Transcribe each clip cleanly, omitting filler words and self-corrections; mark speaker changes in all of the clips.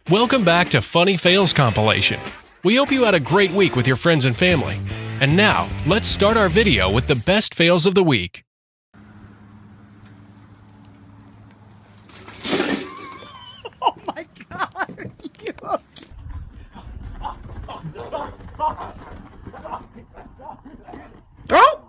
Speaker 1: Welcome back to Funny Fails Compilation. We hope you had a great week with your friends and family. And now, let's start our video with the best fails of the week.
Speaker 2: Oh my God! Oh!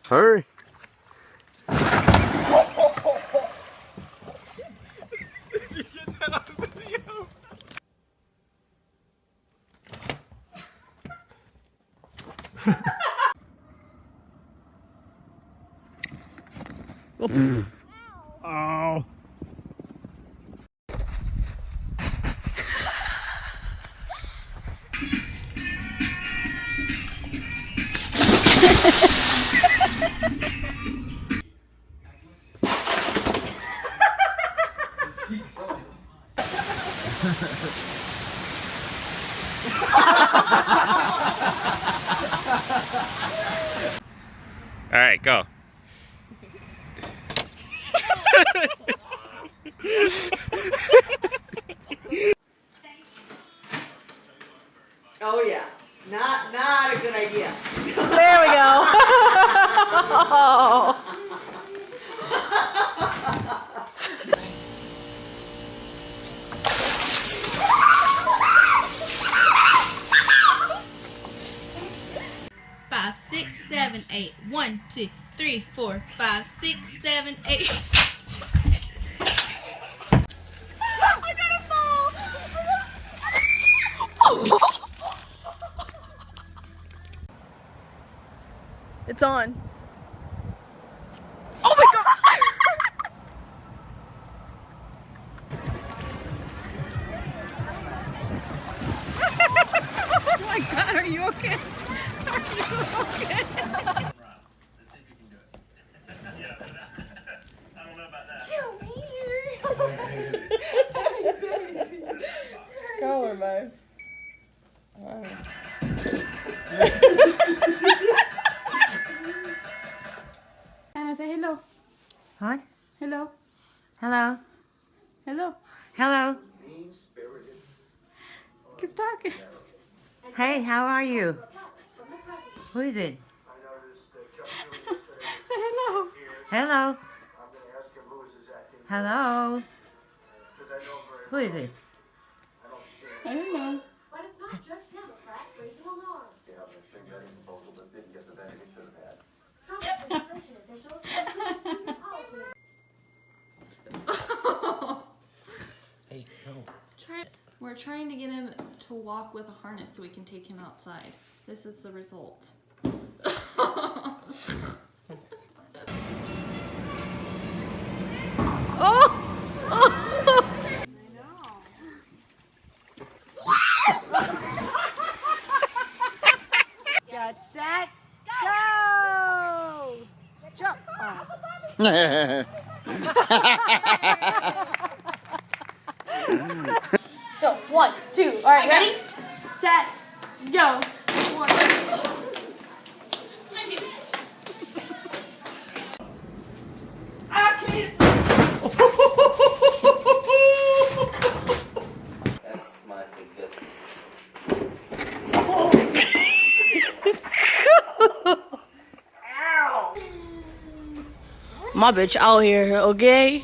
Speaker 2: Hurry. You get that on video. Oh.
Speaker 3: All right, go.
Speaker 4: Oh yeah, not a good idea.
Speaker 2: There we go.
Speaker 5: Five, 6, 7, 8. 1, 2, 3, 4, 5, 6, 7, 8. I gotta fall!
Speaker 2: It's on. Oh my God! Oh my God, are you okay? Are you okay? Call her, babe.
Speaker 5: Anna, say hello.
Speaker 4: What?
Speaker 5: Hello.
Speaker 4: Hello.
Speaker 5: Hello.
Speaker 4: Hello.
Speaker 5: Keep talking.
Speaker 4: Hey, how are you? Who is it?
Speaker 5: Say hello.
Speaker 4: Hello. Hello. Who is it?
Speaker 5: I don't know.
Speaker 6: But it's not just Democrats raising alarm. Trump administration officials have senior policy.
Speaker 3: Hey, no.
Speaker 5: We're trying to get him to walk with a harness so we can take him outside. This is the result.
Speaker 2: Get set, go! Jump!
Speaker 4: So 1, 2. All right, ready?
Speaker 5: Set. Go. 1.
Speaker 2: My bitch out here, okay?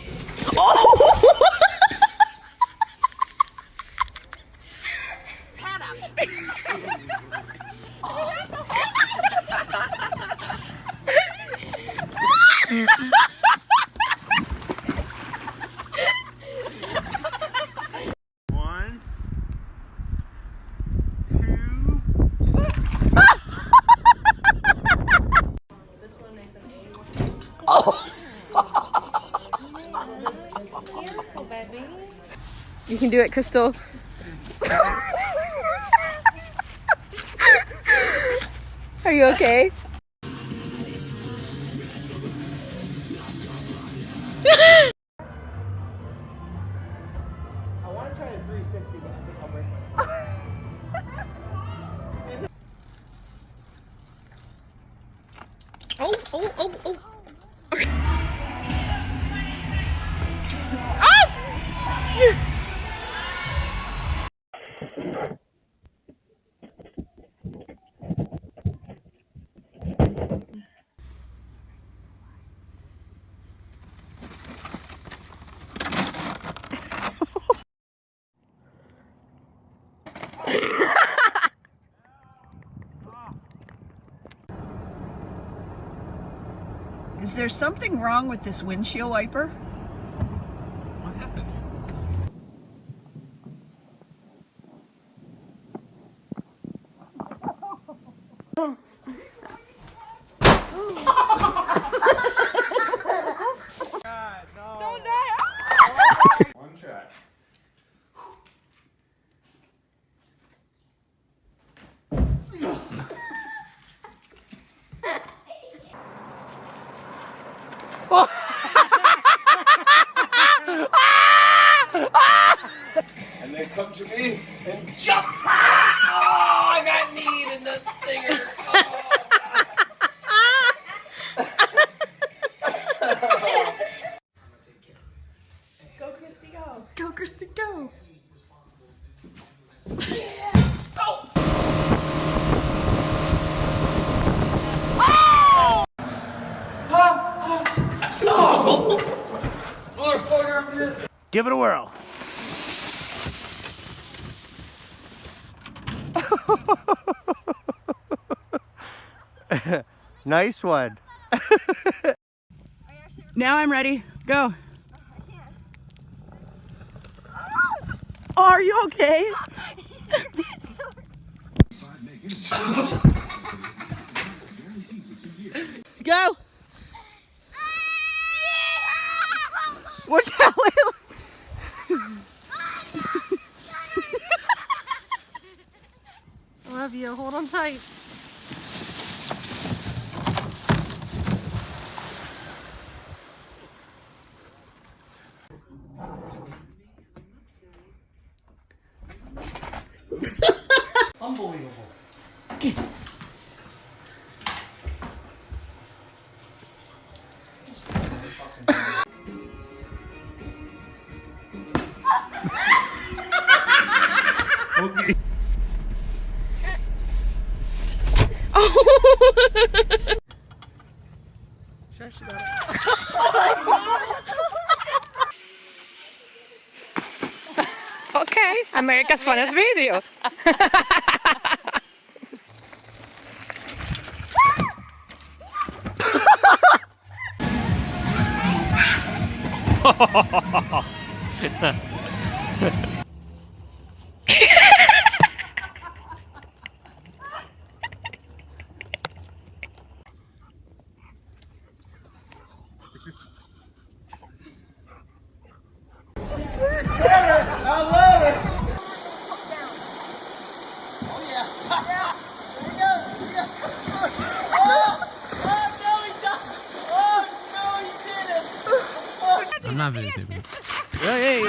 Speaker 3: One,
Speaker 2: You can do it, Crystal. Are you okay? Oh, oh, oh.
Speaker 4: Is there something wrong with this windshield wiper?
Speaker 1: What happened?
Speaker 2: Don't die.
Speaker 3: One track.
Speaker 7: And they come to me and jump. Oh, I got kneed in the thinger.
Speaker 2: Go, Christy, go. Go, Christy, go.
Speaker 3: Give it a whirl. Nice one.
Speaker 4: Now I'm ready. Go. Oh, are you okay? Go. Watch out.
Speaker 5: I love you. Hold on tight.
Speaker 7: Unbelievable.
Speaker 3: Okay.
Speaker 2: Okay, America's Funniest Video.
Speaker 1: I'm not videotaping.
Speaker 3: Hey.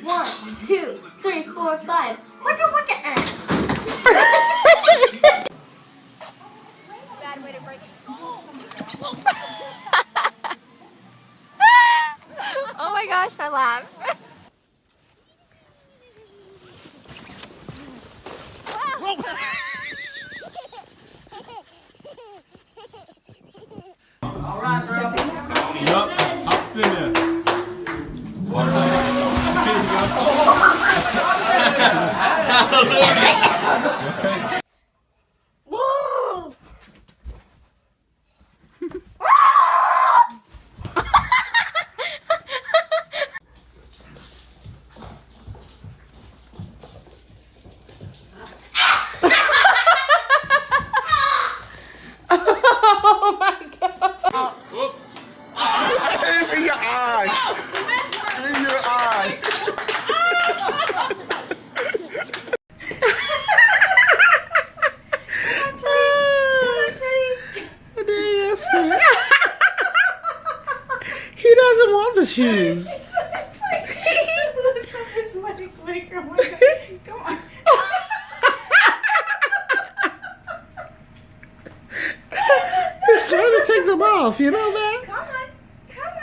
Speaker 6: One, two, three, four, five. Wicka wicka. Bad way to break it. Oh my gosh, I laughed.
Speaker 8: Yup, up in there.
Speaker 3: It's in your eye. In your eye.
Speaker 8: He doesn't want the shoes.
Speaker 4: Come on.
Speaker 8: He's trying to take them off, you know that?